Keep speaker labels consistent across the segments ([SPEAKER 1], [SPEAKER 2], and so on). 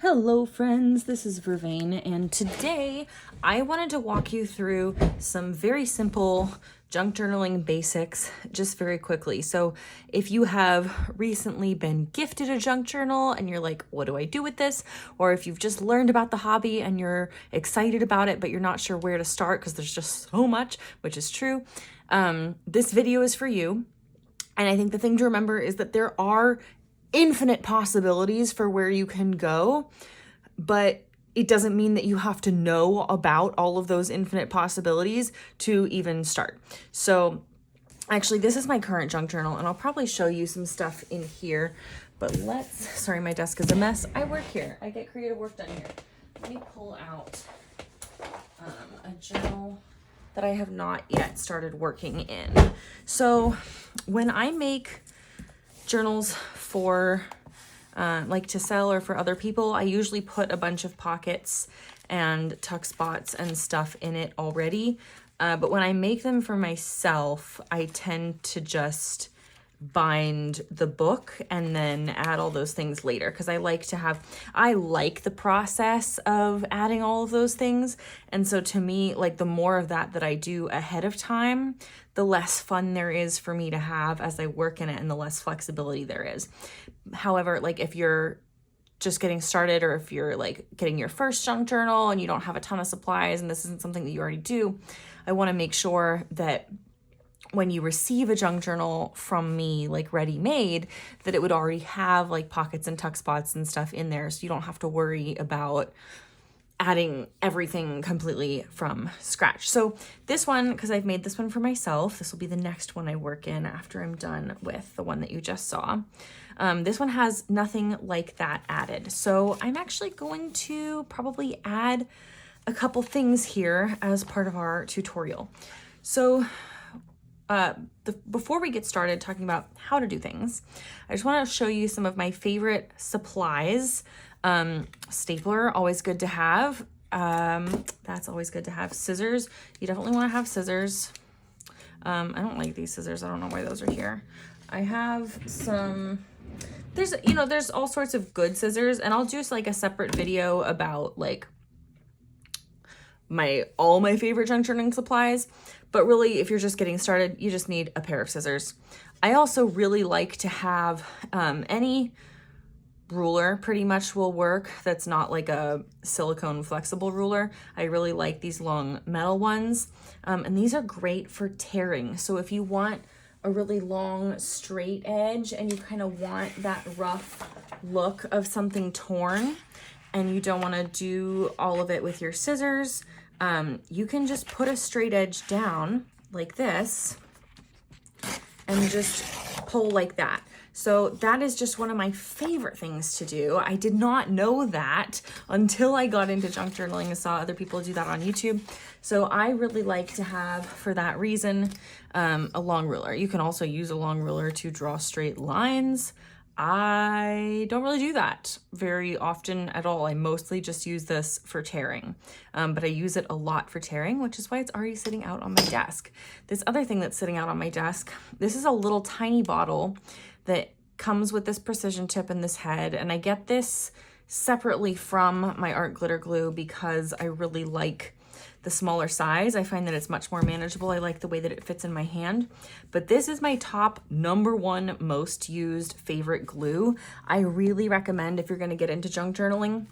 [SPEAKER 1] Hello friends, this is Vervain, and today I wanted to walk you through some very simple junk journaling basics just very quickly. So if you have recently been gifted a junk journal and you're like, what do I do with this? Or if you've just learned about the hobby and you're excited about it, but you're not sure where to start because there's just so much, which is true, this video is for you. And I think the thing to remember is that there are infinite possibilities for where you can go, but it doesn't mean that you have to know about all of those infinite possibilities to even start. So actually, this is my current junk journal, and I'll probably show you some stuff in here, but sorry, my desk is a mess. I work here. I get creative work done here. Let me pull out a journal that I have not yet started working in. So when I make journals for like to sell or for other people, I usually put a bunch of pockets and tuck spots and stuff in it already. But when I make them for myself, I tend to just bind the book and then add all those things later because I like the process of adding all of those things. And so to me, like the more of that I do ahead of time, the less fun there is for me to have as I work in it and the less flexibility there is. However, like if you're just getting started or if you're like getting your first junk journal and you don't have a ton of supplies and this isn't something that you already do, I want to make sure that when you receive a junk journal from me, like ready-made, that it would already have like pockets and tuck spots and stuff in there. So you don't have to worry about adding everything completely from scratch. So this one, because I've made this one for myself, this will be the next one I work in after I'm done with the one that you just saw. This one has nothing like that added. So I'm actually going to probably add a couple things here as part of our tutorial. So before we get started talking about how to do things, I just want to show you some of my favorite supplies. Stapler, always good to have. That's always good to have. Scissors, you definitely want to have scissors. I don't like these scissors. I don't know why those are here. I have some, there's all sorts of good scissors, and I'll do like a separate video about like all my favorite junk journaling supplies. But really, if you're just getting started, you just need a pair of scissors. I also really like to have any ruler pretty much will work that's not like a silicone flexible ruler. I really like these long metal ones. And these are great for tearing. So if you want a really long straight edge and you kind of want that rough look of something torn and you don't want to do all of it with your scissors, you can just put a straight edge down like this and just pull like that. So that is just one of my favorite things to do. I did not know that until I got into junk journaling and saw other people do that on YouTube. So I really like to have, for that reason, a long ruler. You can also use a long ruler to draw straight lines. I don't really do that very often at all. I mostly just use this for tearing, but I use it a lot for tearing, which is why it's already sitting out on my desk. This other thing that's sitting out on my desk, this is a little tiny bottle that comes with this precision tip and this head, and I get this separately from my art glitter glue because I really like the smaller size. I find that it's much more manageable. I like the way that it fits in my hand. But this is my top #1 most used favorite glue. I really recommend, if you're going to get into junk journaling,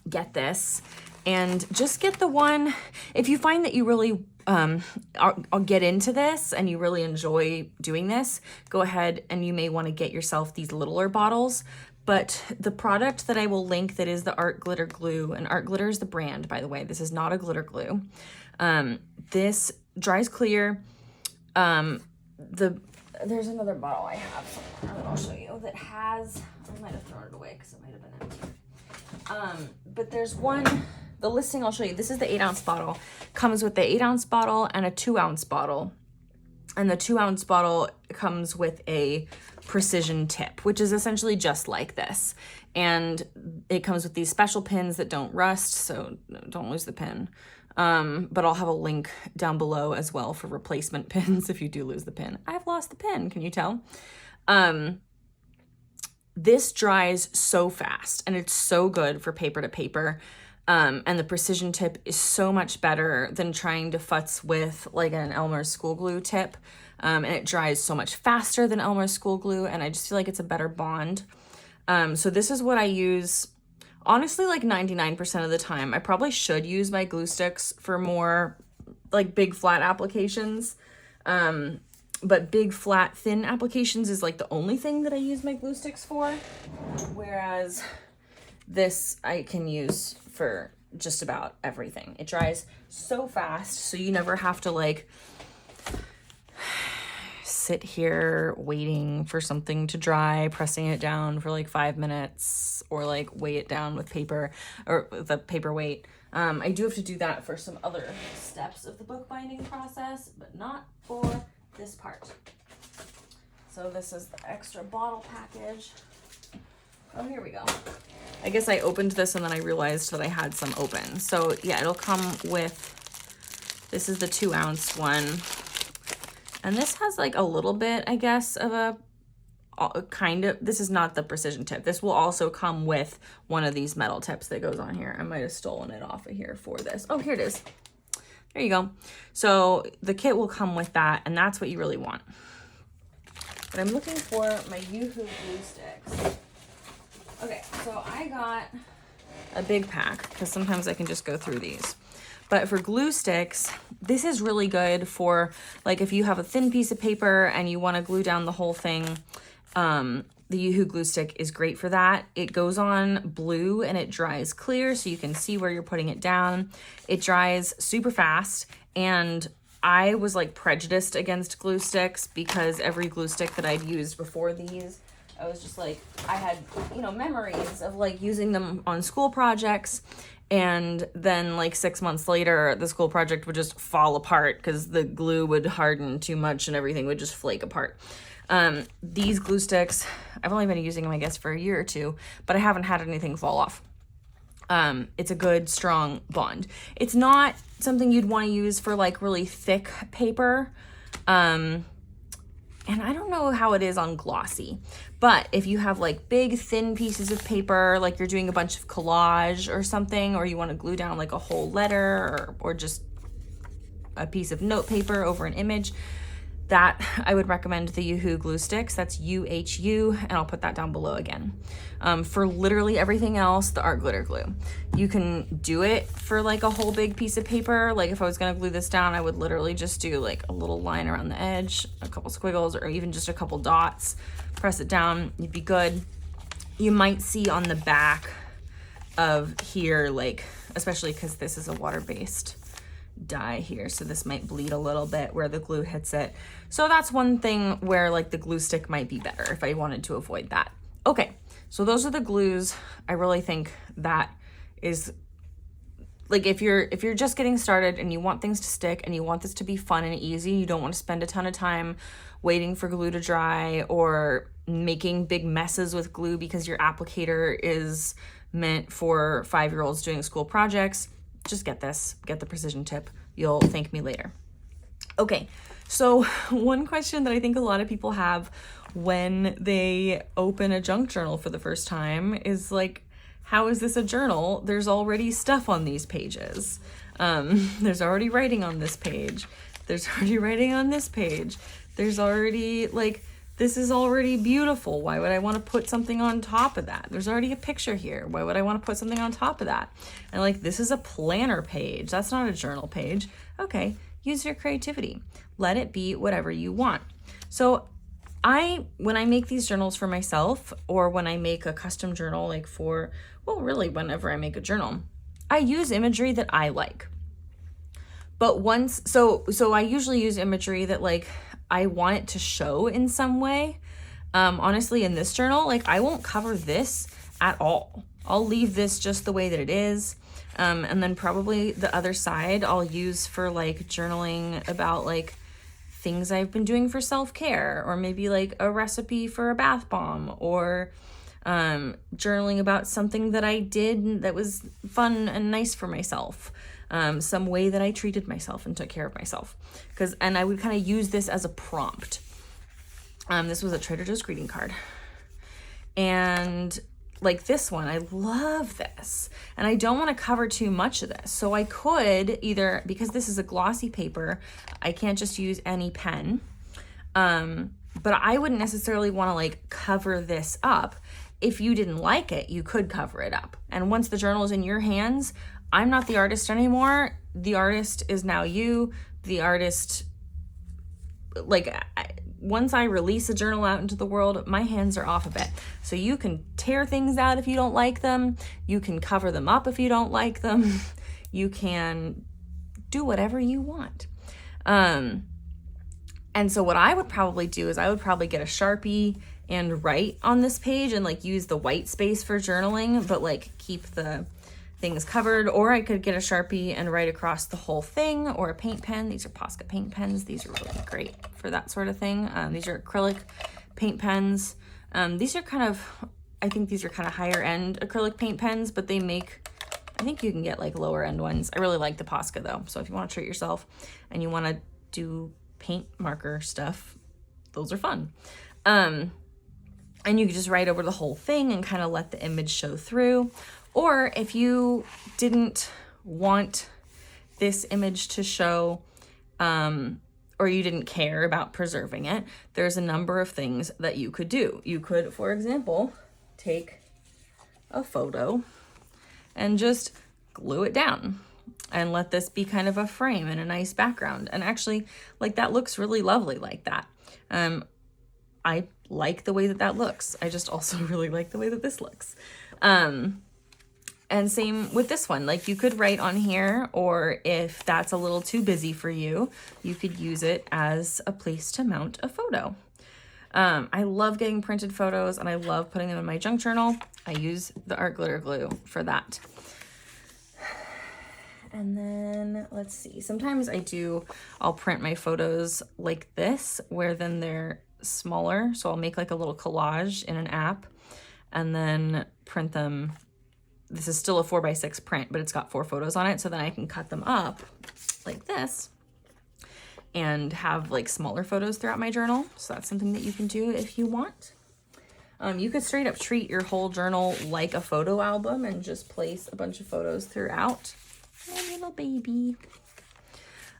[SPEAKER 1] get this. And just get the one, if you find that you really I'll get into this and you really enjoy doing this, go ahead and you may want to get yourself these littler bottles. But the product that I will link that is the Art Glitter Glue, and Art Glitter is the brand, by the way. This is not a glitter glue. This dries clear. There's another bottle I have somewhere that I'll show you that has, I might have thrown it away because it might have been empty. But there's one, the listing I'll show you. This is the 8-ounce bottle. Comes with the 8-ounce bottle and a 2-ounce bottle. And the 2-ounce bottle comes with a precision tip, which is essentially just like this. And it comes with these special pins that don't rust, so don't lose the pin. But I'll have a link down below as well for replacement pins if you do lose the pin. I've lost the pin, can you tell? This dries so fast and it's so good for paper to paper. And the precision tip is so much better than trying to futz with like an Elmer's school glue tip. And it dries so much faster than Elmer's school glue, and I just feel like it's a better bond. So this is what I use, honestly, like 99% of the time. I probably should use my glue sticks for more like big flat applications. But big flat thin applications is like the only thing that I use my glue sticks for. Whereas this I can use for just about everything. It dries so fast, so you never have to like sit here waiting for something to dry, pressing it down for like 5 minutes, or like weigh it down with paper or with a paper weight. I do have to do that for some other steps of the bookbinding process, but not for this part. So this is the extra bottle package. Oh, here we go. I guess I opened this and then I realized that I had some open. So yeah, it'll come with, this is the 2 ounce one. And this has like a little bit, I guess, of a kind of, this is not the precision tip. This will also come with one of these metal tips that goes on here. I might have stolen it off of here for this. Oh, here it is. There you go. So the kit will come with that, and that's what you really want. But I'm looking for my Yoo-Hoo glue sticks. Okay, so I got a big pack because sometimes I can just go through these. But for glue sticks, this is really good for like if you have a thin piece of paper and you want to glue down the whole thing. The Yoo-Hoo glue stick is great for that. It goes on blue and it dries clear so you can see where you're putting it down. It dries super fast, and I was like prejudiced against glue sticks because every glue stick that I'd used before these, I was just like, I had, you know, memories of like using them on school projects, and then like 6 months later, the school project would just fall apart because the glue would harden too much and everything would just flake apart. These glue sticks, I've only been using them, I guess, for a year or two, but I haven't had anything fall off. It's a good, strong bond. It's not something you'd want to use for like really thick paper. And I don't know how it is on glossy, but if you have like big, thin pieces of paper, like you're doing a bunch of collage or something, or you want to glue down like a whole letter or just a piece of note paper over an image, that I would recommend the Yoo-Hoo glue sticks. That's UHU, and I'll put that down below again. For literally everything else, the art glitter glue. You can do it for like a whole big piece of paper. Like if I was gonna glue this down, I would literally just do like a little line around the edge, a couple squiggles, or even just a couple dots. Press it down, you'd be good. You might see on the back of here, like, especially because this is a water-based dye here, so this might bleed a little bit where the glue hits it. So that's one thing where like the glue stick might be better if I wanted to avoid that. Okay, so those are the glues. I really think that is like if you're just getting started and you want things to stick and you want this to be fun and easy, you don't want to spend a ton of time waiting for glue to dry or making big messes with glue because your applicator is meant for 5-year-olds doing school projects. Just get this, get the precision tip. You'll thank me later. Okay, so one question that I think a lot of people have when they open a junk journal for the first time is like, how is this a journal? There's already stuff on these pages. There's already writing on this page. There's already writing on this page. There's already like, this is already beautiful. Why would I want to put something on top of that? There's already a picture here. Why would I want to put something on top of that? And like, this is a planner page. That's not a journal page. Okay, use your creativity. Let it be whatever you want. So when I make these journals for myself, or when I make a custom journal, like for, well, really whenever I make a journal, I use imagery that I like. But so I usually use imagery that like, I want it to show in some way. Honestly, in this journal, like I won't cover this at all. I'll leave this just the way that it is. And then probably the other side I'll use for like journaling about like things I've been doing for self-care, or maybe like a recipe for a bath bomb, or journaling about something that I did that was fun and nice for myself. Some way that I treated myself and took care of myself. And I would kind of use this as a prompt. This was a Trader Joe's greeting card. And like this one, I love this. And I don't want to cover too much of this. So I could either, because this is a glossy paper, I can't just use any pen. But I wouldn't necessarily want to like cover this up. If you didn't like it, you could cover it up. And once the journal is in your hands, I'm not the artist anymore. The artist is now you. The artist, like, once I release a journal out into the world, my hands are off of it. So you can tear things out if you don't like them. You can cover them up if you don't like them. You can do whatever you want. And so what I would probably do is I would probably get a Sharpie and write on this page and like use the white space for journaling, but like keep the things covered. Or I could get a Sharpie and write across the whole thing, or a paint pen. These are Posca paint pens. These are really great for that sort of thing. These are acrylic paint pens. These are kind of, I think these are kind of higher end acrylic paint pens, but they make, I think you can get like lower end ones. I really like the Posca though. So if you want to treat yourself and you want to do paint marker stuff, those are fun. And you can just write over the whole thing and kind of let the image show through. Or if you didn't want this image to show, or you didn't care about preserving it, there's a number of things that you could do. You could, for example, take a photo and just glue it down and let this be kind of a frame and a nice background. And actually, like, that looks really lovely like that. I like the way that that looks. I just also really like the way that this looks. And same with this one, like you could write on here, or if that's a little too busy for you, you could use it as a place to mount a photo. I love getting printed photos and I love putting them in my junk journal. I use the art glitter glue for that. And then let's see, sometimes I'll print my photos like this, where then they're smaller. So I'll make like a little collage in an app and then print them. This is still a 4x6 print, but it's got 4 photos on it. So then I can cut them up like this and have like smaller photos throughout my journal. So that's something that you can do if you want. You could straight up treat your whole journal like a photo album and just place a bunch of photos throughout. My little baby.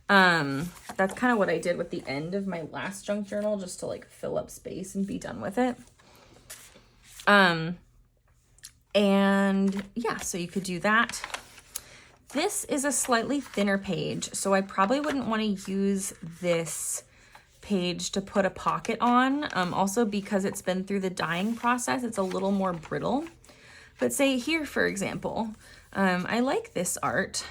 [SPEAKER 1] That's kind of what I did with the end of my last junk journal, just to like fill up space and be done with it. And yeah, so you could do that. This is a slightly thinner page, so I probably wouldn't want to use this page to put a pocket on. Also because it's been through the dyeing process, it's a little more brittle. But say here, for example, I like this art.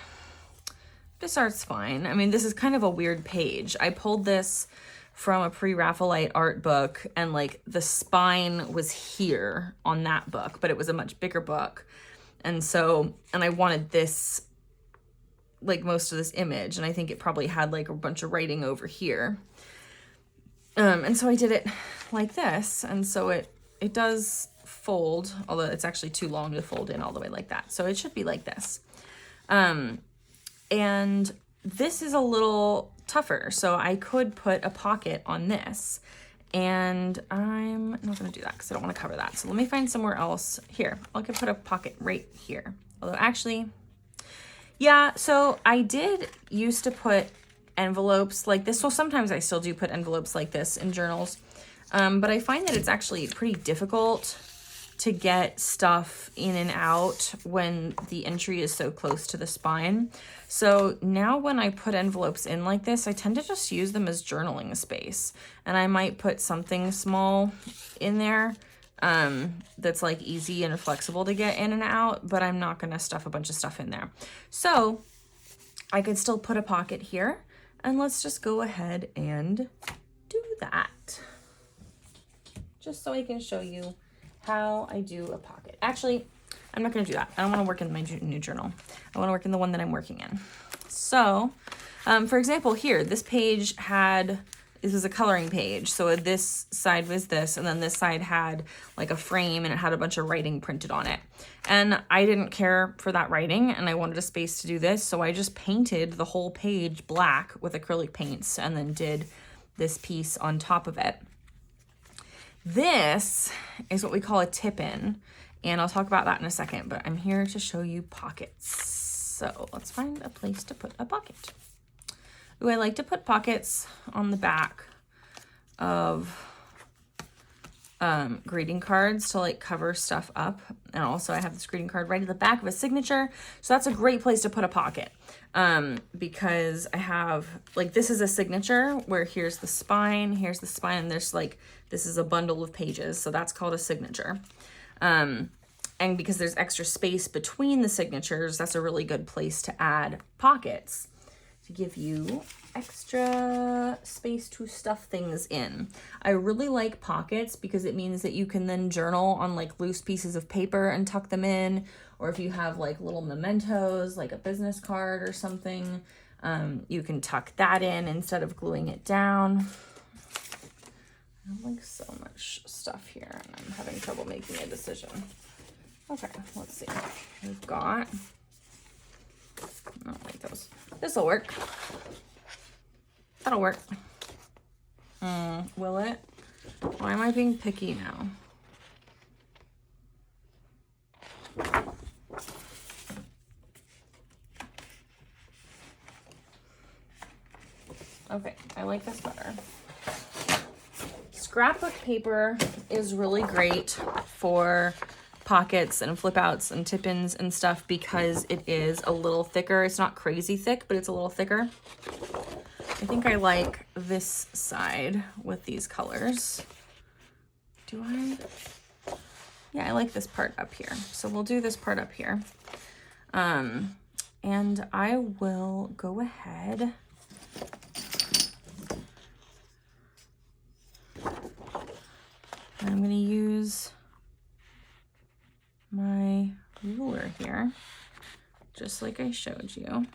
[SPEAKER 1] This art's fine. I mean, this is kind of a weird page. I pulled this from a Pre-Raphaelite art book, and like the spine was here on that book, but it was a much bigger book. And I wanted this, like most of this image, and I think it probably had like a bunch of writing over here. And so I did it like this, and so it does fold, although it's actually too long to fold in all the way like that. So it should be like this. And this is a little tougher, so I could put a pocket on this, and I'm not going to do that because I don't want to cover that. So let me find somewhere else. Here, I could put a pocket right here. Although actually, yeah, so I did used to put envelopes like this. So sometimes I still do put envelopes like this in journals, but I find that it's actually pretty difficult to get stuff in and out when the entry is so close to the spine. So now when I put envelopes in like this, I tend to just use them as journaling space. And I might put something small in there that's like easy and flexible to get in and out, but I'm not gonna stuff a bunch of stuff in there. So I could still put a pocket here, and let's just go ahead and do that. Just so I can show you how I do a pocket. Actually, I'm not going to do that. I don't want to work in my new journal. I want to work in the one that I'm working in. So, for example, here, this page this was a coloring page. So this side was this, and then this side had like a frame, and it had a bunch of writing printed on it. And I didn't care for that writing, and I wanted a space to do this. So I just painted the whole page black with acrylic paints, and then did this piece on top of it. This is what we call a tip-in, and I'll talk about that in a second, but I'm here to show you pockets. So let's find a place to put a pocket. Ooh, I like to put pockets on the back of greeting cards to like cover stuff up. And also I have this greeting card right at the back of a signature. So that's a great place to put a pocket. Because I have like, this is a signature where here's the spine, and there's like, this is a bundle of pages. So that's called a signature. And because there's extra space between the signatures, that's a really good place to add pockets to give you extra space to stuff things in. I really like pockets because it means that you can then journal on like loose pieces of paper and tuck them in, or if you have like little mementos, like a business card or something, you can tuck that in instead of gluing it down. I have like so much stuff here and I'm having trouble making a decision. Okay, let's see. We've got, I don't like those. This'll work. That'll work. Will it? Why am I being picky now? Okay, I like this better. Scrapbook paper is really great for pockets and flip outs and tip-ins and stuff because it is a little thicker. It's not crazy thick, but it's a little thicker. I think I like this side with these colors. Do I? Yeah, I like this part up here. So we'll do this part up here. And I will go ahead. I'm going to use my ruler here, just like I showed you,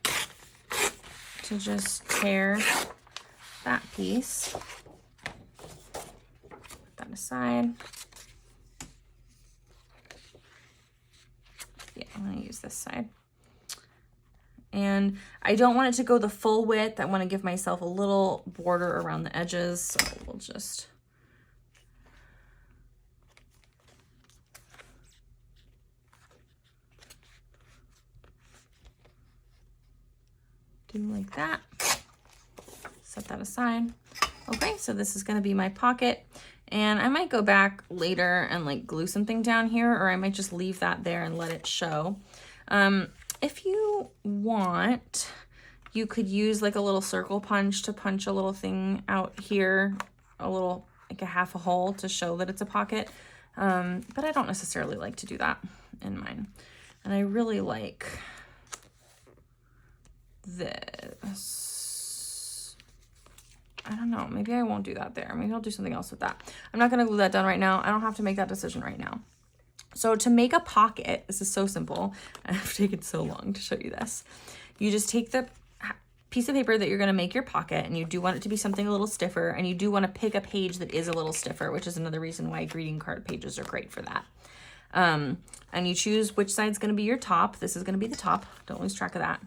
[SPEAKER 1] to just tear that piece. Put that aside. Yeah, I'm going to use this side. And I don't want it to go the full width. I want to give myself a little border around the edges. So we'll just do like that. Set that aside. Okay, so this is going to be my pocket. And I might go back later and like glue something down here, or I might just leave that there and let it show. If you want, you could use like a little circle punch to punch a little thing out here, a little, like a half a hole to show that it's a pocket. But I don't necessarily like to do that in mine. And I really like this. I don't know, maybe I won't do that there. Maybe I'll do something else with that. I'm not gonna glue that down right now. I don't have to make that decision right now. So to make a pocket, this is so simple. I've taken so long to show you this. You just take the piece of paper that you're gonna make your pocket, and you do want it to be something a little stiffer, and you do wanna pick a page that is a little stiffer, which is another reason why greeting card pages are great for that. And you choose which side's gonna be your top. This is gonna be the top, don't lose track of that.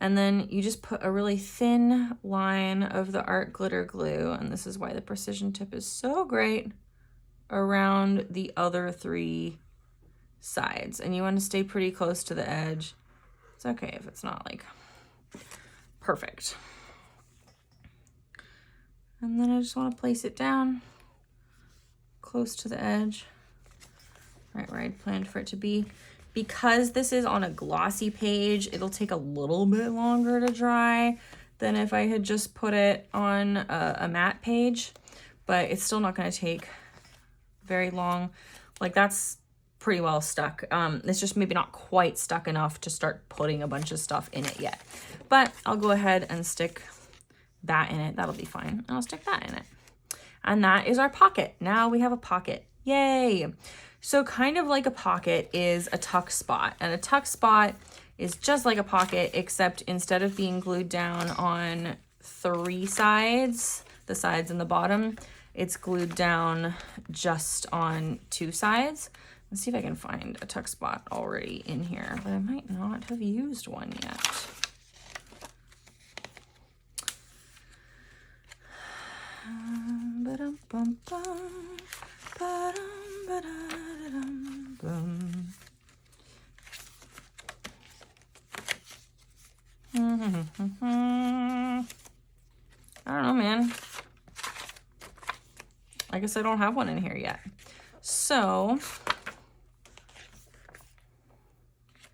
[SPEAKER 1] And then you just put a really thin line of the art glitter glue, and this is why the precision tip is so great, around the other three sides. And you want to stay pretty close to the edge. It's okay if it's not like perfect. And then I just want to place it down close to the edge, right where I'd planned for it to be. Because this is on a glossy page, it'll take a little bit longer to dry than if I had just put it on a matte page, but it's still not going to take very long. Like, that's pretty well stuck. It's just maybe not quite stuck enough to start putting a bunch of stuff in it yet. But I'll go ahead and stick that in it. That'll be fine. I'll stick that in it. And that is our pocket. Now we have a pocket. Yay! So kind of like a pocket is a tuck spot. And a tuck spot is just like a pocket, except instead of being glued down on three sides, the sides and the bottom, it's glued down just on two sides. Let's see if I can find a tuck spot already in here, but I might not have used one yet. I don't know, man. I guess I don't have one in here yet. So,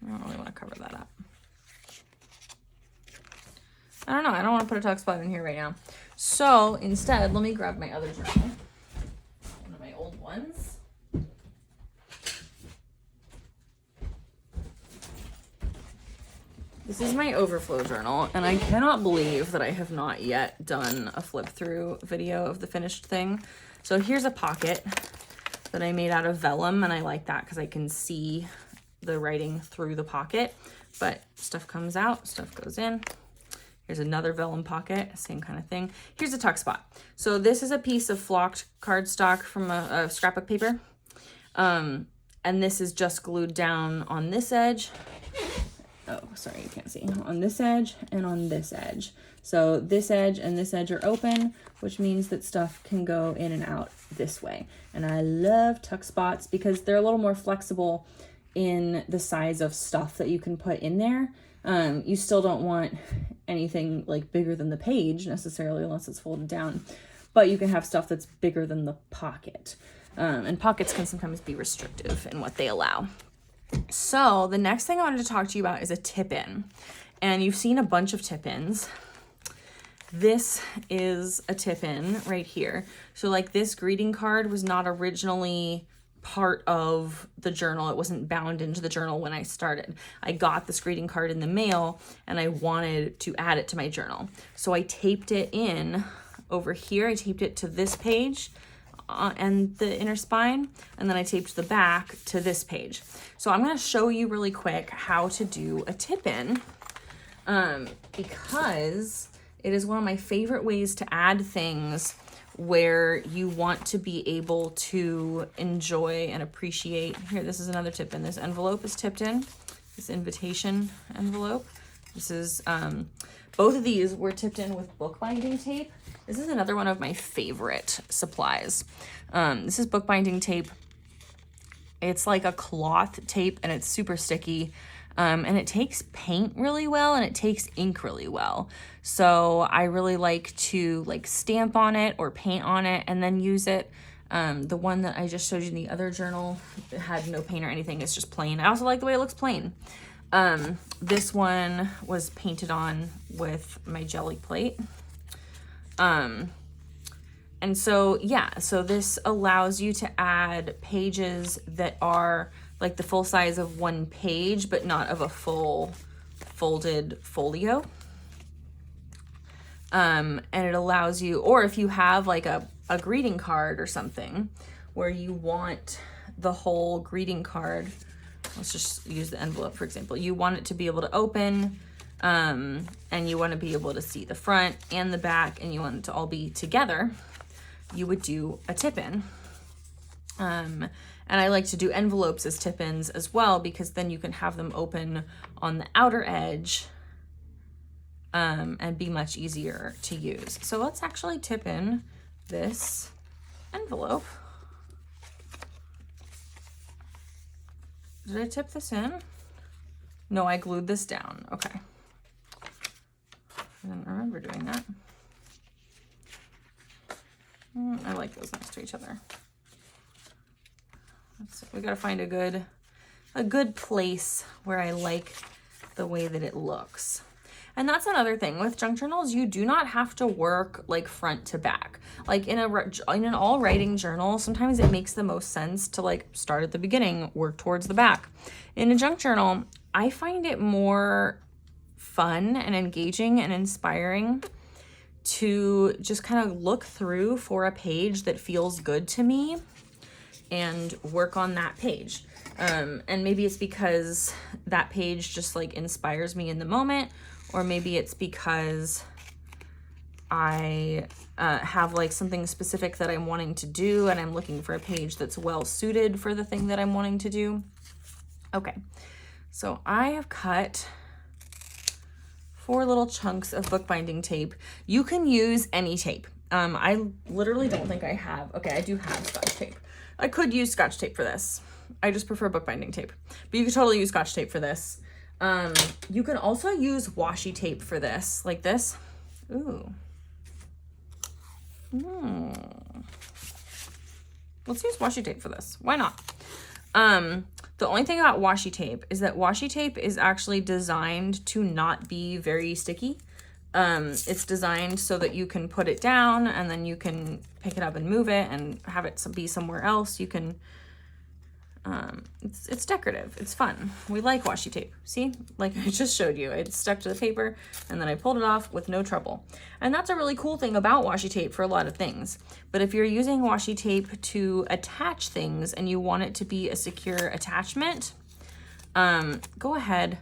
[SPEAKER 1] I don't really want to cover that up. I don't know. I don't want to put a tuck spot in here right now. So, instead, let me grab my other journal. One of my old ones. This is my overflow journal, and I cannot believe that I have not yet done a flip through video of the finished thing. So here's a pocket that I made out of vellum, and I like that because I can see the writing through the pocket, but stuff comes out, stuff goes in. Here's another vellum pocket, same kind of thing. Here's a tuck spot. So this is a piece of flocked cardstock from a scrapbook paper. And this is just glued down on this edge. Oh, sorry, you can't see. On this edge and on this edge. So this edge and this edge are open, which means that stuff can go in and out this way. And I love tuck spots because they're a little more flexible in the size of stuff that you can put in there. You still don't want anything like bigger than the page necessarily unless it's folded down, but you can have stuff that's bigger than the pocket. And pockets can sometimes be restrictive in what they allow. So the next thing I wanted to talk to you about is a tip-in. And you've seen a bunch of tip-ins. This is a tip-in right here. So like this greeting card was not originally part of the journal. It wasn't bound into the journal when I started. I got this greeting card in the mail and I wanted to add it to my journal. So I taped it in over here. I taped it to this page and the inner spine, and then I taped the back to this page. So I'm going to show you really quick how to do a tip-in because it is one of my favorite ways to add things where you want to be able to enjoy and appreciate. Here, this is another tip-in. This envelope is tipped in, this invitation envelope. This is, both of these were tipped in with bookbinding tape. This is another one of my favorite supplies. This is bookbinding tape. It's like a cloth tape and it's super sticky. And it takes paint really well and it takes ink really well. So I really like to like stamp on it or paint on it and then use it. The one that I just showed you in the other journal, it had no paint or anything. It's just plain. I also like the way it looks plain. This one was painted on with my jelly plate. And so, yeah, so this allows you to add pages that are like the full size of one page, but not of a full folded folio. And it allows you, or if you have like a greeting card or something where you want the whole greeting card, let's just use the envelope, for example, you want it to be able to open, and you want to be able to see the front and the back, and you want it to all be together, you would do a tip-in. And I like to do envelopes as tip-ins as well, because then you can have them open on the outer edge, and be much easier to use. So let's actually tip in this envelope. Did I tip this in? No, I glued this down. Okay. I didn't remember doing that. I like those next to each other. We gotta find a good place where I like the way that it looks. And that's another thing with junk journals, you do not have to work like front to back. Like in an all writing journal, sometimes it makes the most sense to like start at the beginning, work towards the back. In a junk journal, I find it more fun and engaging and inspiring to just kind of look through for a page that feels good to me and work on that page. And maybe it's because that page just like inspires me in the moment, or maybe it's because I have like something specific that I'm wanting to do and I'm looking for a page that's well suited for the thing that I'm wanting to do. Okay, so I have cut 4 little chunks of bookbinding tape. You can use any tape. I literally don't think I have, okay, I do have Scotch tape. I could use Scotch tape for this. I just prefer bookbinding tape, but you could totally use Scotch tape for this. You can also use washi tape for this, like this. Ooh. Let's use washi tape for this. Why not? The only thing about washi tape is that washi tape is actually designed to not be very sticky. It's designed so that you can put it down and then you can pick it up and move it and have it be somewhere else. You can, it's decorative. It's fun. We like washi tape. See, like I just showed you, it stuck to the paper and then I pulled it off with no trouble. And that's a really cool thing about washi tape for a lot of things. But if you're using washi tape to attach things and you want it to be a secure attachment, go ahead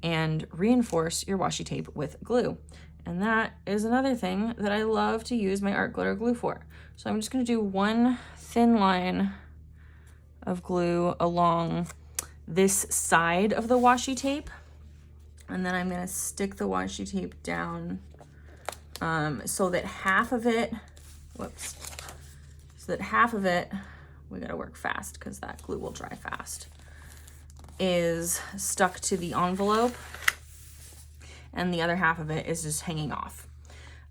[SPEAKER 1] and reinforce your washi tape with glue. And that is another thing that I love to use my art glitter glue for. So I'm just gonna do one thin line of glue along this side of the washi tape. And then I'm gonna stick the washi tape down so that half of it, we gotta work fast because that glue will dry fast, is stuck to the envelope and the other half of it is just hanging off.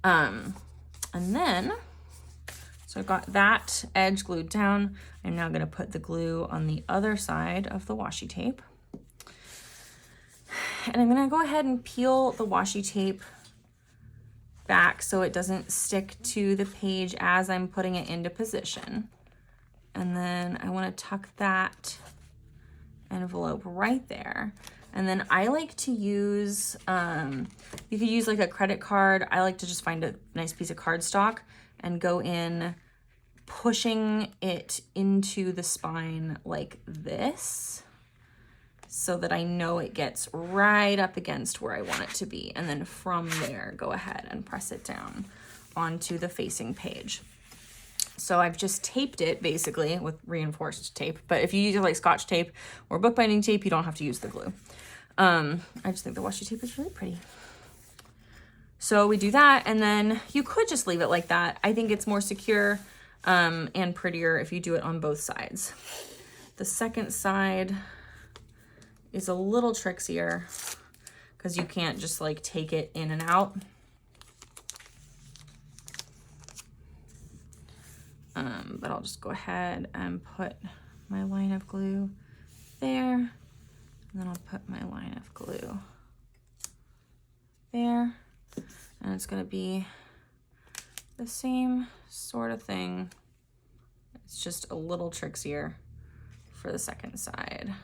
[SPEAKER 1] And then, so I've got that edge glued down. I'm now gonna put the glue on the other side of the washi tape. And I'm gonna go ahead and peel the washi tape back so it doesn't stick to the page as I'm putting it into position. And then I wanna tuck that envelope right there. And then I like to use, you could use like a credit card. I like to just find a nice piece of cardstock and go in pushing it into the spine like this so that I know it gets right up against where I want it to be. And then from there, go ahead and press it down onto the facing page. So I've just taped it basically with reinforced tape, but if you use like Scotch tape or bookbinding tape, you don't have to use the glue. I just think the washi tape is really pretty. So we do that, and then you could just leave it like that. I think it's more secure and prettier if you do it on both sides. The second side is a little trickier because you can't just like take it in and out. But I'll just go ahead and put my line of glue there, and then I'll put my line of glue there, and it's gonna be the same sort of thing. It's just a little trickier for the second side.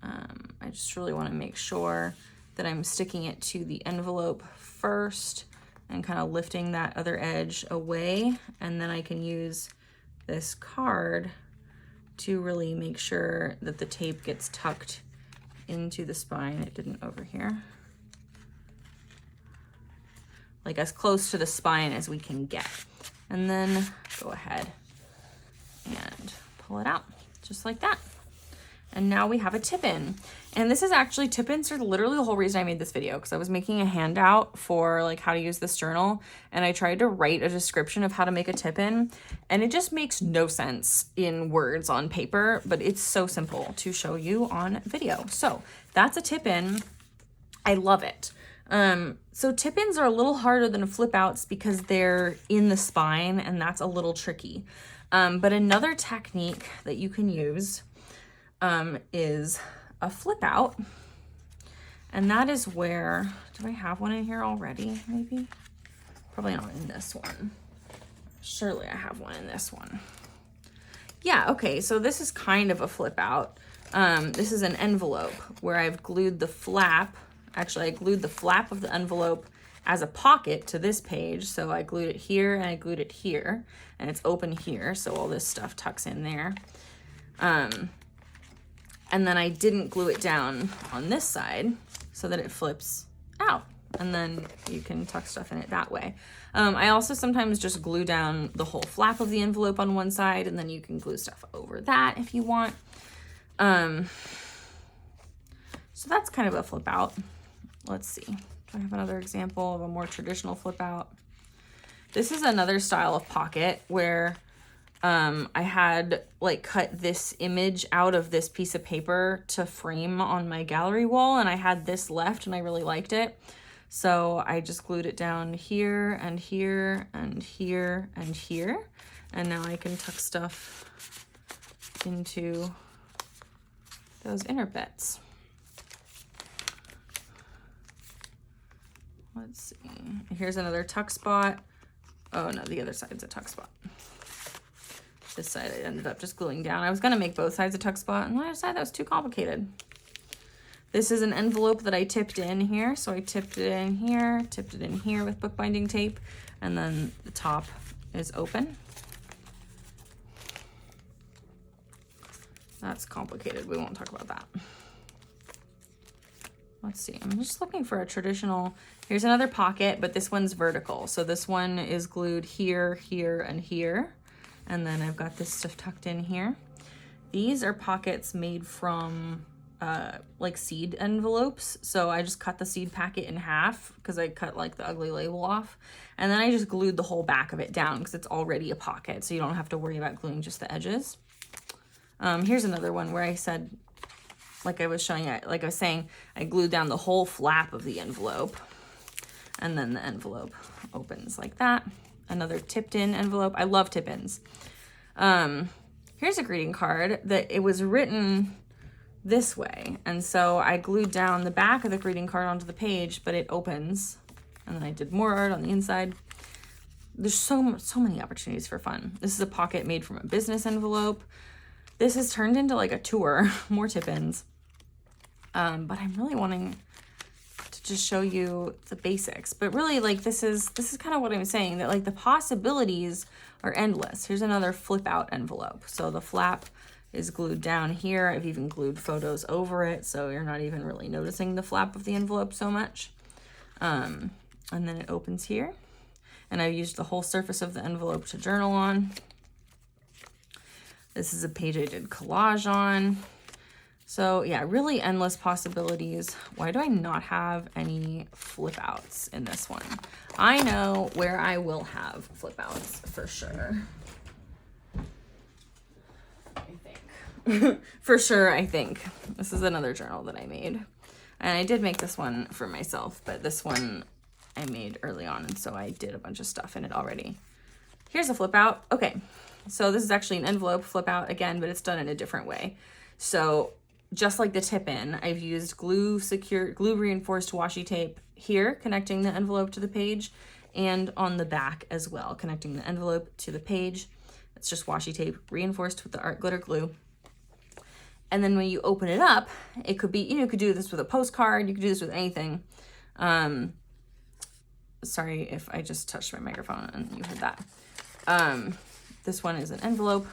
[SPEAKER 1] I just really want to make sure that I'm sticking it to the envelope first and kind of lifting that other edge away, and then I can use this card to really make sure that the tape gets tucked into the spine. It didn't over here. Like as close to the spine as we can get. And then go ahead and pull it out just like that. And now we have a tip-in. And this is actually, tip-ins are literally the whole reason I made this video, because I was making a handout for like how to use this journal, and I tried to write a description of how to make a tip-in, and it just makes no sense in words on paper, but it's so simple to show you on video. So that's a tip-in. I love it. So tip-ins are a little harder than flip outs because they're in the spine, and that's a little tricky. But another technique that you can use is a flip out, and that is where, do I have one in here already? Maybe, probably not in this one. Surely I have one in this one. Yeah, okay, so this is kind of a flip out. This is an envelope where I've glued the flap. Actually, I glued the flap of the envelope as a pocket to this page. So I glued it here and I glued it here, and it's open here, so all this stuff tucks in there. And then I didn't glue it down on this side so that it flips out, and then you can tuck stuff in it that way. I also sometimes just glue down the whole flap of the envelope on one side, and then you can glue stuff over that if you want. So that's kind of a flip out. Let's see, do I have another example of a more traditional flip out? This is another style of pocket where I had like cut this image out of this piece of paper to frame on my gallery wall, and I had this left and I really liked it. So I just glued it down here and here and here and here. And now I can tuck stuff into those inner bits. Let's see. Here's another tuck spot. Oh no, the other side's a tuck spot. This side I ended up just gluing down. I was gonna make both sides a tuck spot, and then I decided that was too complicated. This is an envelope that I tipped in here. So I tipped it in here with bookbinding tape, and then the top is open. That's complicated. We won't talk about that. Let's see. I'm just looking for a traditional. Here's another pocket, but this one's vertical. So this one is glued here, here, and here. And then I've got this stuff tucked in here. These are pockets made from like seed envelopes. So I just cut the seed packet in half because I cut like the ugly label off. And then I just glued the whole back of it down because it's already a pocket. So you don't have to worry about gluing just the edges. Here's another one where I said, like I was saying, I glued down the whole flap of the envelope, and then the envelope opens like that. Another tipped in envelope. I love tip-ins. Here's a greeting card that it was written this way. And so I glued down the back of the greeting card onto the page, but it opens. And then I did more art on the inside. There's so many opportunities for fun. This is a pocket made from a business envelope. This has turned into like a tour, more tip-ins. But I'm really wanting to just show you the basics. But really, like, this is kind of what I'm saying, that like the possibilities are endless. Here's another flip out envelope. So the flap is glued down here. I've even glued photos over it, so you're not even really noticing the flap of the envelope so much. And then it opens here. And I've used the whole surface of the envelope to journal on. This is a page I did collage on. So yeah, really endless possibilities. Why do I not have any flip outs in this one? I know where I will have flip outs for sure. I think. For sure, I think. This is another journal that I made. And I did make this one for myself, but this one I made early on, and so I did a bunch of stuff in it already. Here's a flip out. Okay, so this is actually an envelope flip out again, but it's done in a different way. So just like the tip in, I've used glue reinforced washi tape here, connecting the envelope to the page, and on the back as well, connecting the envelope to the page. It's just washi tape reinforced with the art glitter glue. And then when you open it up, it could be, you could do this with a postcard, you could do this with anything. Sorry if I just touched my microphone and you heard that. This one is an envelope,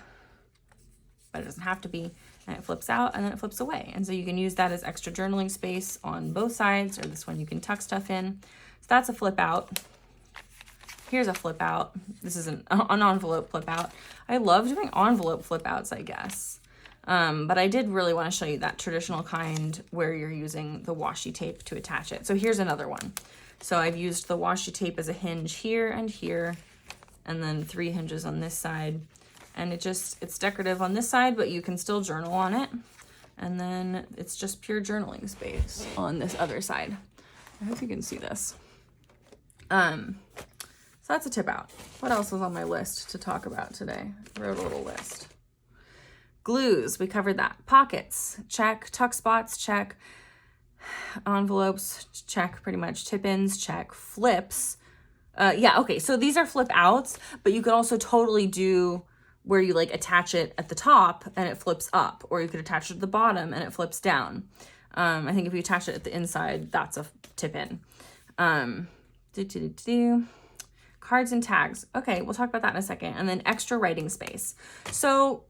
[SPEAKER 1] but it doesn't have to be. And it flips out and then it flips away. And so you can use that as extra journaling space on both sides, or this one you can tuck stuff in. So that's a flip out. Here's a flip out. This is an envelope flip out. I love doing envelope flip outs, I guess. But I did really want to show you that traditional kind where you're using the washi tape to attach it. So here's another one. So I've used the washi tape as a hinge here and here, and then 3 hinges on this side. And it's decorative on this side, but you can still journal on it. And then it's just pure journaling space on this other side. I hope you can see this. So that's a tip out. What else was on my list to talk about today? I wrote a little list. Glues, we covered that. Pockets, check. Tuck spots, check. Envelopes, check pretty much. Tip-ins, check. Flips. Yeah, okay, so these are flip outs, but you could also totally do where you like attach it at the top and it flips up, or you could attach it at the bottom and it flips down. I think if you attach it at the inside, that's a tip in. Cards and tags. Okay, we'll talk about that in a second. And then extra writing space. So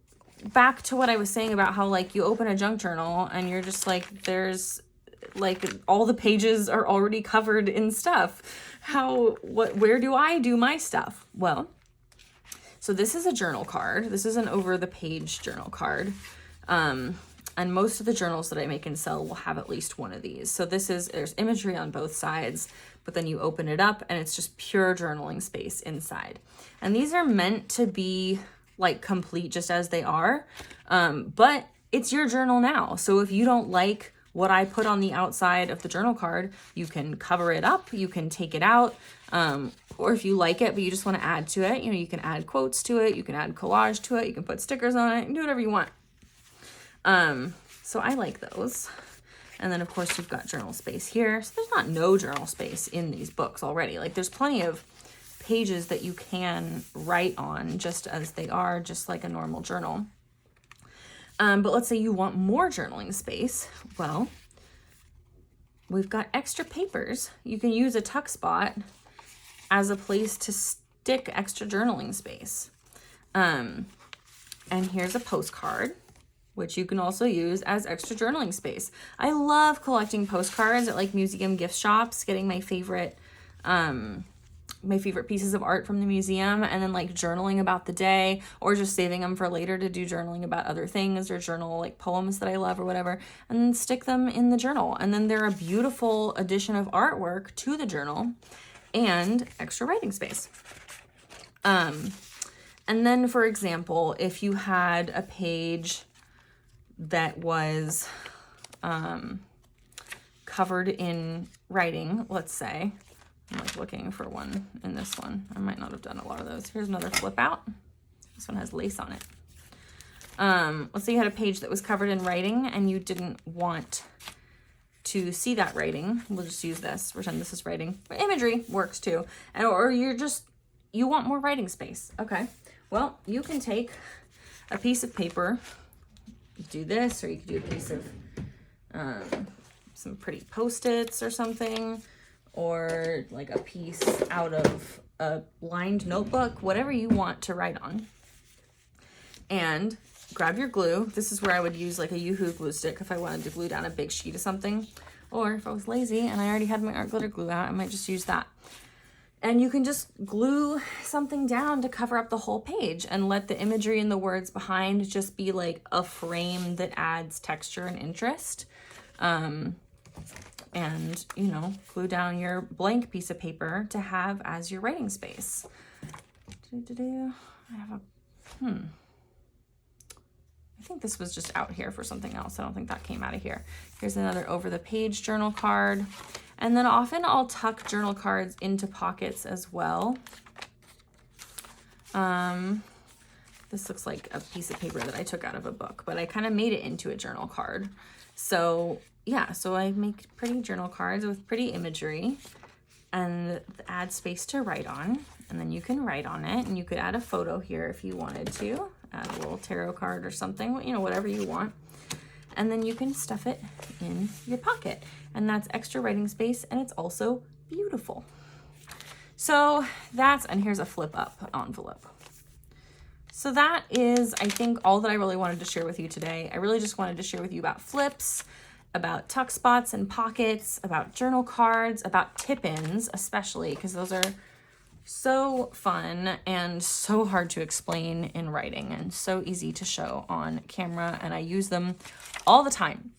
[SPEAKER 1] back to what I was saying about how like you open a junk journal and you're just like, there's like all the pages are already covered in stuff. Where do I do my stuff? Well, so this is a journal card. This is an over the page journal card. And most of the journals that I make and sell will have at least one of these. So there's imagery on both sides, but then you open it up and it's just pure journaling space inside. And these are meant to be like complete just as they are. But it's your journal now. So if you don't like what I put on the outside of the journal card, you can cover it up, you can take it out. Or if you like it, but you just want to add to it, you know, you can add quotes to it, you can add collage to it, you can put stickers on it, and do whatever you want. So I like those. And then of course you've got journal space here. So there's not no journal space in these books already. Like there's plenty of pages that you can write on just as they are, just like a normal journal. But let's say you want more journaling space. Well, we've got extra papers. You can use a tuck spot as a place to stick extra journaling space. And here's a postcard, which you can also use as extra journaling space. I love collecting postcards at like museum gift shops, getting my favorite pieces of art from the museum, and then like journaling about the day, or just saving them for later to do journaling about other things, or journal like poems that I love or whatever, and then stick them in the journal. And then they're a beautiful addition of artwork to the journal and extra writing space. And then for example, if you had a page that was covered in writing, let's say, I'm like looking for one in this one. I might not have done a lot of those. Here's another flip out. This one has lace on it. Let's say you had a page that was covered in writing and you didn't want to see that writing. We'll just use this, pretend this is writing. But imagery works too. Or you want more writing space. Okay, well, you can take a piece of paper, do this, or you could do a piece of some pretty Post-its or something, or like a piece out of a lined notebook, whatever you want to write on. And grab your glue. This is where I would use like a Yoo-Hoo glue stick if I wanted to glue down a big sheet of something. Or if I was lazy and I already had my art glitter glue out, I might just use that. And you can just glue something down to cover up the whole page and let the imagery and the words behind just be like a frame that adds texture and interest. And, you know, glue down your blank piece of paper to have as your writing space. I have I think this was just out here for something else. I don't think that came out of here. Here's another over the page journal card. And then often I'll tuck journal cards into pockets as well. This looks like a piece of paper that I took out of a book, but I kind of made it into a journal card. So yeah, so I make pretty journal cards with pretty imagery and add space to write on. And then you can write on it, and you could add a photo here if you wanted to, add a little tarot card or something, you know, whatever you want. And then you can stuff it in your pocket, and that's extra writing space, and it's also beautiful. So and here's a flip up envelope. So that is, I think, all that I really wanted to share with you today. I really just wanted to share with you about flips, about tuck spots and pockets, about journal cards, about tip-ins, especially because those are so fun and so hard to explain in writing and so easy to show on camera, and I use them all the time.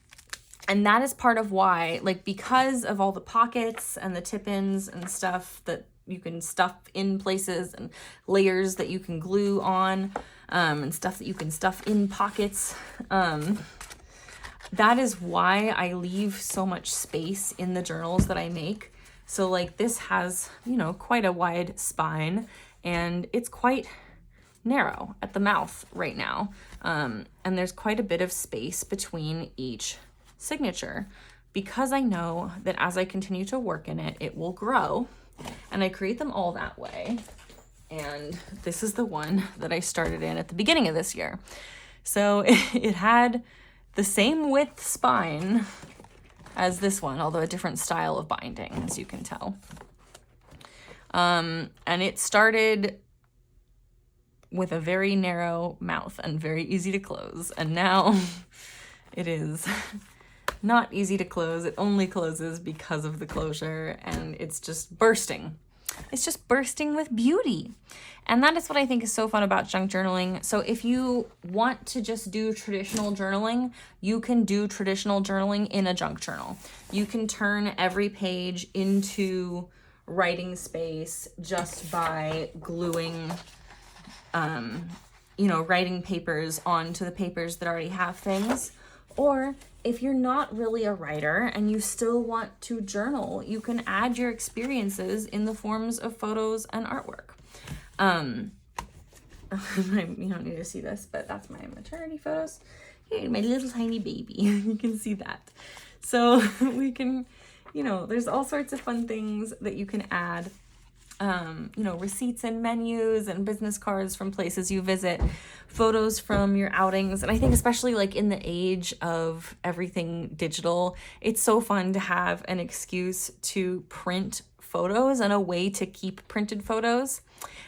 [SPEAKER 1] And that is part of why, like, because of all the pockets and the tip-ins and stuff that you can stuff in places and layers that you can glue on, and stuff that you can stuff in pockets, that is why I leave so much space in the journals that I make. So like this has, you know, quite a wide spine, and it's quite narrow at the mouth right now. And there's quite a bit of space between each signature, because I know that as I continue to work in it, it will grow, and I create them all that way. And this is the one that I started in at the beginning of this year. So it had the same width spine as this one, although a different style of binding, as you can tell. And it started with a very narrow mouth and very easy to close. And now it is not easy to close. It only closes because of the closure, and it's just bursting. It's just bursting with beauty. And that is what I think is so fun about junk journaling. So if you want to just do traditional journaling, you can do traditional journaling in a junk journal. You can turn every page into writing space just by gluing you know, writing papers onto the papers that already have things. Or if you're not really a writer and you still want to journal, you can add your experiences in the forms of photos and artwork. You don't need to see this, but that's my maternity photos. Hey, my little tiny baby. You can see that. So we can, you know, there's all sorts of fun things that you can add. You know, receipts and menus and business cards from places you visit, photos from your outings. And I think especially like in the age of everything digital, it's so fun to have an excuse to print photos and a way to keep printed photos.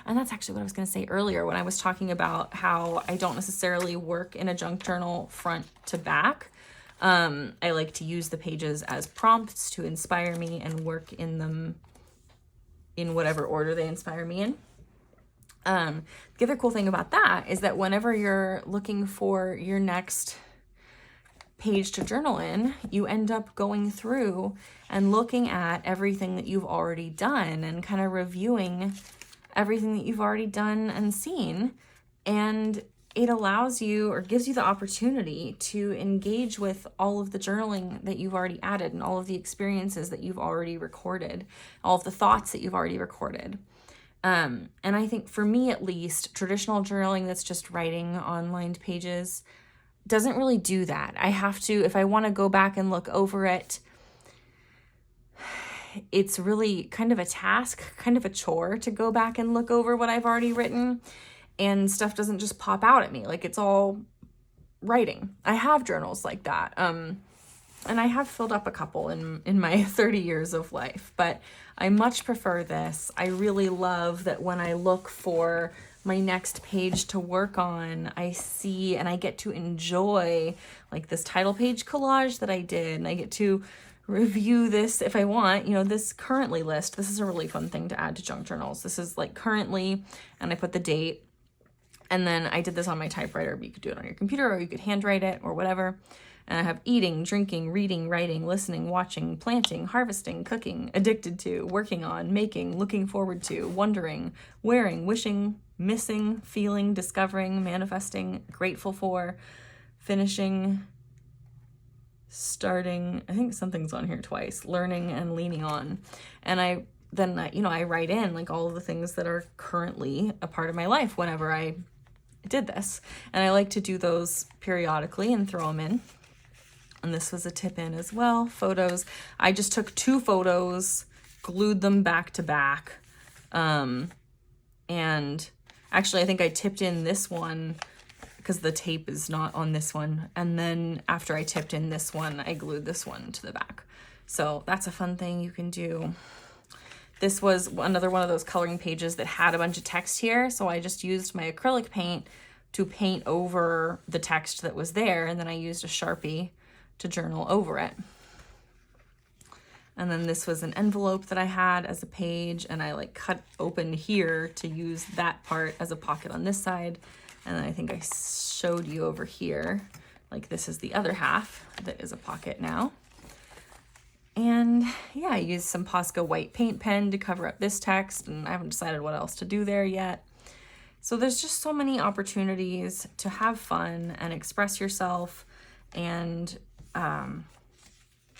[SPEAKER 1] And that's actually what I was going to say earlier when I was talking about how I don't necessarily work in a junk journal front to back. I like to use the pages as prompts to inspire me and work in them in whatever order they inspire me in. The other cool thing about that is that whenever you're looking for your next page to journal in, you end up going through and looking at everything that you've already done and kind of reviewing everything that you've already done and seen. And it allows you or gives you the opportunity to engage with all of the journaling that you've already added and all of the experiences that you've already recorded, all of the thoughts that you've already recorded. And I think for me, at least, traditional journaling that's just writing on lined pages doesn't really do that. I have to, if I want to go back and look over it, it's really kind of a task, kind of a chore to go back and look over what I've already written. And stuff doesn't just pop out at me. Like, it's all writing. I have journals like that. And I have filled up a couple in my 30 years of life, but I much prefer this. I really love that when I look for my next page to work on, I see and I get to enjoy like this title page collage that I did, and I get to review this if I want. You know, this currently list, this is a really fun thing to add to junk journals. This is like currently, and I put the date. And then I did this on my typewriter, but you could do it on your computer or you could handwrite it or whatever. And I have eating, drinking, reading, writing, listening, watching, planting, harvesting, cooking, addicted to, working on, making, looking forward to, wondering, wearing, wishing, missing, feeling, discovering, manifesting, grateful for, finishing, starting, I think something's on here twice, learning and leaning on. And I write in like all of the things that are currently a part of my life whenever I did this. And I like to do those periodically and throw them in. And this was a tip in as well. Photos. I just took 2 photos, glued them back to back. And actually I think I tipped in this one because the tape is not on this one. And then after I tipped in this one, I glued this one to the back. So that's a fun thing you can do. This was another one of those coloring pages that had a bunch of text here. So I just used my acrylic paint to paint over the text that was there. And then I used a Sharpie to journal over it. And then this was an envelope that I had as a page, and I like cut open here to use that part as a pocket on this side. And then I think I showed you over here, like this is the other half that is a pocket now. And yeah, I used some Posca white paint pen to cover up this text, and I haven't decided what else to do there yet. So there's just so many opportunities to have fun and express yourself. And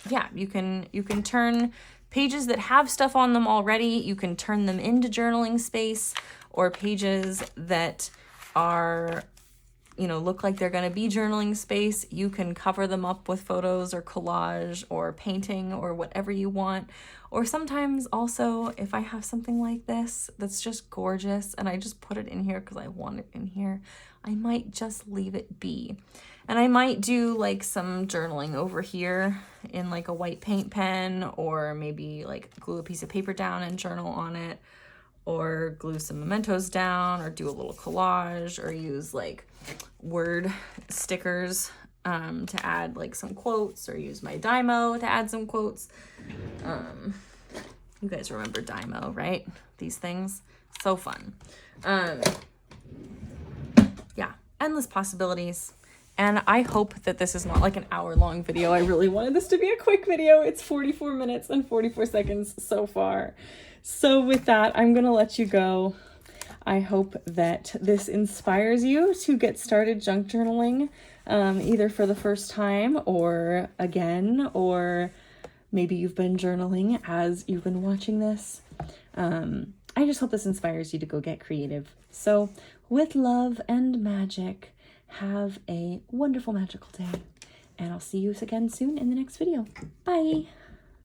[SPEAKER 1] yeah, you can turn pages that have stuff on them already, you can turn them into journaling space, or pages that are, you know, look like they're going to be journaling space. You can cover them up with photos or collage or painting or whatever you want. Or sometimes also, if I have something like this that's just gorgeous and I just put it in here because I want it in here, I might just leave it be. And I might do like some journaling over here in like a white paint pen, or maybe like glue a piece of paper down and journal on it, or glue some mementos down, or do a little collage, or use like word stickers to add like some quotes, or use my Dymo to add some quotes. You guys remember Dymo, right? These things, so fun. Yeah, endless possibilities. And I hope that this is not like an hour-long video. I really wanted this to be a quick video. It's 44 minutes and 44 seconds so far. So with that, I'm gonna let you go. I hope that this inspires you to get started junk journaling, either for the first time or again, or maybe you've been journaling as you've been watching this. I just hope this inspires you to go get creative. So with love and magic, have a wonderful magical day. And I'll see you again soon in the next video. Bye.